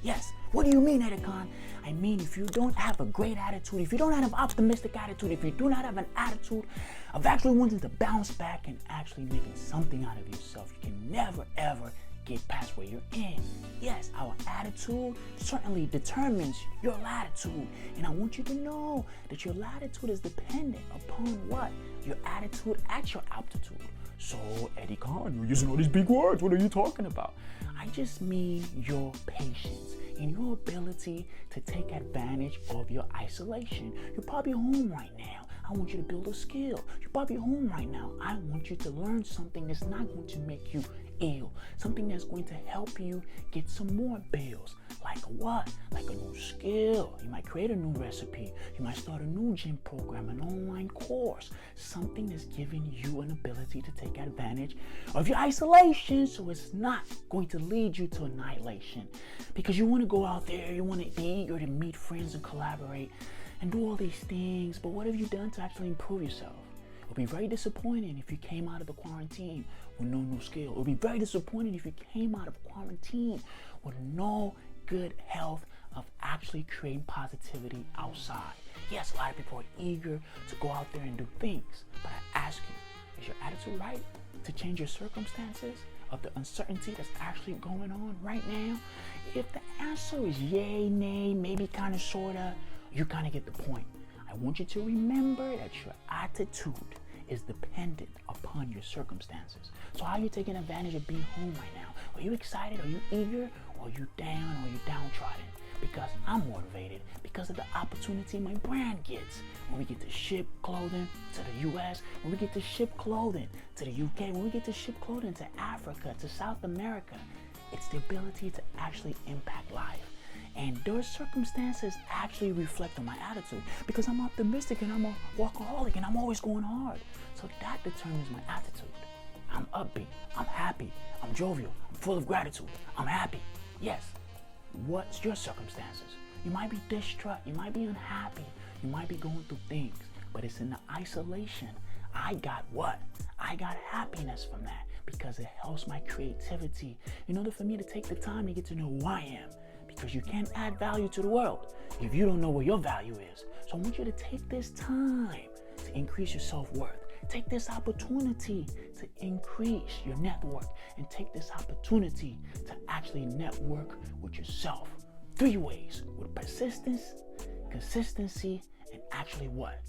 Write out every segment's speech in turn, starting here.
Yes. What do you mean, Edicon? I mean, if you don't have a great attitude, if you don't have an optimistic attitude, if you do not have an attitude of actually wanting to bounce back and actually making something out of yourself, you can never, ever get past where you're in. Yes, our attitude certainly determines your latitude. And I want you to know that your latitude is dependent upon what? Your attitude at your altitude. So, Eddie Khan, you're using all these big words. What are you talking about? I just mean your patience and your ability to take advantage of your isolation. You're probably home right now. I want you to build a skill. You're probably home right now. I want you to learn something that's not going to make you ill. Something that's going to help you get some more bills. Like what? Like a new skill. You might create a new recipe. You might start a new gym program, an online course. Something that's giving you an ability to take advantage of your isolation, so it's not going to lead you to annihilation. Because you want to go out there, you want to be eager to meet friends and collaborate and do all these things, but what have you done to actually improve yourself? It would be very disappointing if you came out of the quarantine with no new skill. It would be very disappointing if you came out of quarantine with no good health of actually creating positivity outside. Yes, a lot of people are eager to go out there and do things, but I ask you, is your attitude right to change your circumstances of the uncertainty that's actually going on right now? If the answer is yay, nay, maybe kind of, sorta, you kind of get the point. I want you to remember that your attitude is dependent upon your circumstances. So how are you taking advantage of being home right now? Are you excited? Are you eager? Or are you down? Or are you downtrodden? Because I'm motivated because of the opportunity my brand gets. When we get to ship clothing to the US, when we get to ship clothing to the UK, when we get to ship clothing to Africa, to South America, it's the ability to actually impact life. And those circumstances actually reflect on my attitude because I'm optimistic and I'm a workaholic and I'm always going hard. So that determines my attitude. I'm upbeat, I'm happy, I'm jovial, I'm full of gratitude, I'm happy. Yes. What's your circumstances? You might be distraught, you might be unhappy, you might be going through things, but it's in the isolation. I got what? I got happiness from that because it helps my creativity in order for me to take the time to get to know who I am. Because you can't add value to the world if you don't know where your value is. So I want you to take this time to increase your self-worth. Take this opportunity to increase your network and take this opportunity to actually network with yourself. 3 ways: with persistence, consistency, and actually what?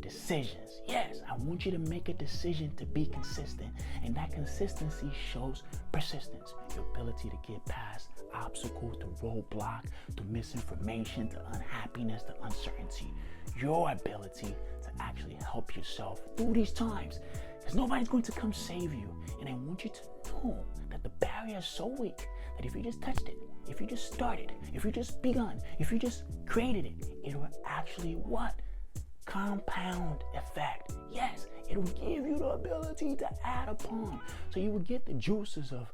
Decisions. Yes, I want you to make a decision to be consistent, and that consistency shows persistence, your ability to get past obstacles, to roadblock, to misinformation, to unhappiness, to uncertainty, your ability to actually help yourself through these times, because nobody's going to come save you. And I want you to know that the barrier is so weak that if you just touched it, if you just started, if you just begun, if you just created it, it will actually what? Compound effect. Yes, it will give you the ability to add upon. So you will get the juices of,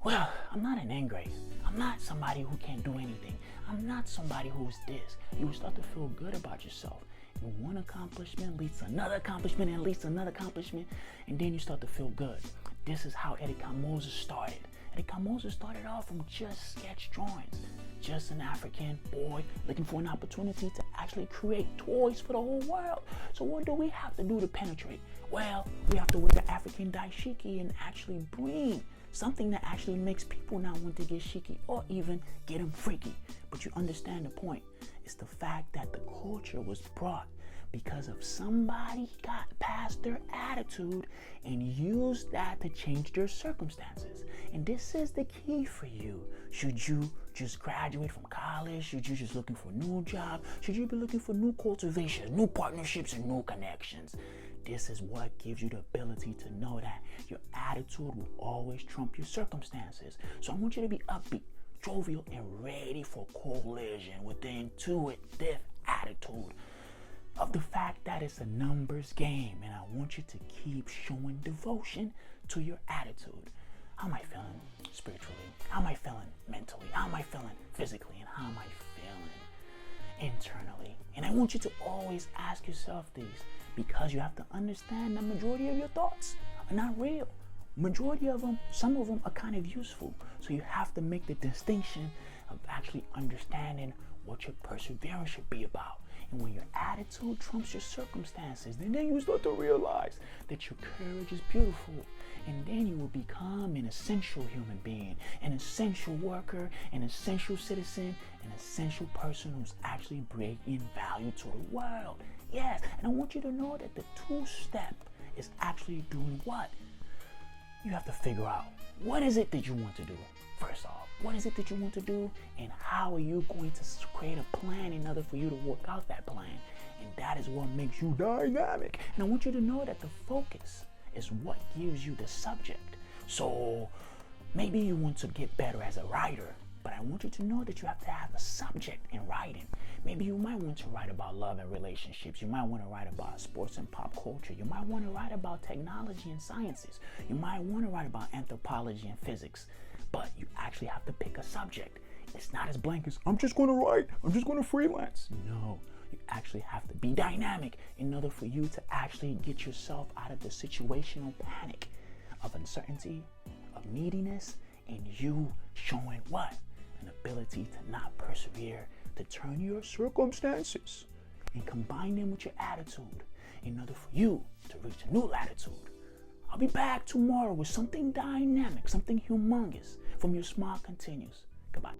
well, I'm not an ingrate. I'm not somebody who can't do anything. I'm not somebody who's this. You will start to feel good about yourself. And one accomplishment leads to another accomplishment and leads to another accomplishment. And then you start to feel good. This is how Eddie Moses started. Eddie Moses started off from just sketch drawings. Just an African boy looking for an opportunity to actually create toys for the whole world. So what do we have to do to penetrate? Well, we have to wear the African dashiki and actually bring something that actually makes people not want to get shiki or even get them freaky. But you understand the point. It's the fact that the culture was brought because of somebody got past their attitude and used that to change their circumstances. And this is the key for you. Should you just graduate from college? Should you just looking for a new job? Should you be looking for new cultivation, new partnerships, and new connections? This is what gives you the ability to know that your attitude will always trump your circumstances. So I want you to be upbeat, jovial, and ready for collision with the intuitive attitude of the fact that it's a numbers game. And I want you to keep showing devotion to your attitude. How am I feeling spiritually? How am I feeling mentally? How am I feeling physically? And how am I feeling internally? And I want you to always ask yourself these, because you have to understand the majority of your thoughts are not real. Majority of them, some of them are kind of useful. So you have to make the distinction of actually understanding what your perseverance should be about. And when your attitude trumps your circumstances, then you start to realize that your courage is beautiful. And then you will become an essential human being, an essential worker, an essential citizen, an essential person who's actually bringing value to the world. Yes, and I want you to know that the two-step is actually doing what? You have to figure out, what is it that you want to do? First off, what is it that you want to do, and how are you going to create a plan in order for you to work out that plan? And that is what makes you dynamic. And I want you to know that the focus is what gives you the subject. So maybe you want to get better as a writer, but I want you to know that you have to have a subject in writing. Maybe you might want to write about love and relationships. You might want to write about sports and pop culture. You might want to write about technology and sciences. You might want to write about anthropology and physics. But you actually have to pick a subject. It's not as blank as, I'm just going to write, I'm just going to freelance. No, you actually have to be dynamic in order for you to actually get yourself out of the situational panic of uncertainty, of neediness, and you showing what? An ability to not persevere, to turn your circumstances and combine them with your attitude in order for you to reach a new latitude. I'll be back tomorrow with something dynamic, something humongous from your Smart Continues. Goodbye.